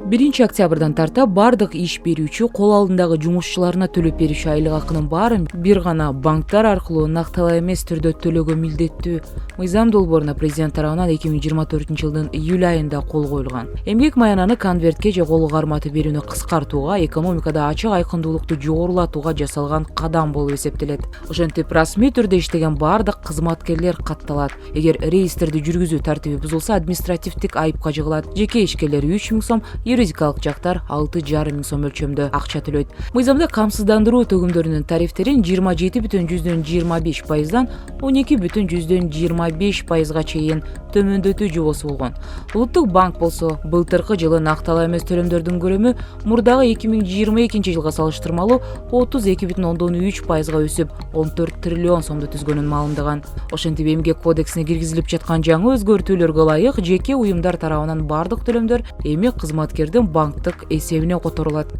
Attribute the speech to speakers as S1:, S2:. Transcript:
S1: 1 октябрдан тарта бардык иш берүүчү кол алдындагы жумушчуларына төлөп берүүчү айлык акынын баарын бир гана банктар аркылуу накталаа эмес түрдө төлөөгө милдеттүү мыйзам долбооруна президент тарабынан 2024-жылдын июль айында кол коюлган. Эмгек маянаны конвертке же кол карматы берүүнү кыскартууга, экономикада ачык айкындуулукту жогорулатууга жасалган кадам болуп эсептелет. Ошентип расмий түрдө иштеген бардык кызматкерлер катталат. Эгер реестрди жүргүзүү тартиби бузулса, административдик айыпка жыгылат. Жеке ишкерлер 3 000 сом, юридикалык жактар 6,5 мың сом өлчөмдө акча төлөйт. Мыйзамда камсыздандыруу төгүмдөрүнүн тарифтерин 27,25%дан 12,25%га чейин төмөндөтүү жобосу болгон. Улуттук банк болсо былтыркы жылы накталаа эмес төлөмдөрдүн көрөмү мурдагы 2022-жылга салыштырмалуу 32,3%га өсүп 14 триллион сомду түзгөнүн маалымдаган. Ошентип эмгек кодексине киргизилип жаткан жаңы өзгөртүүлөргө ылайык жеке уюмдар тарабынан бардык төлөмдөр эми кызматкердин банктык эсебине которулат.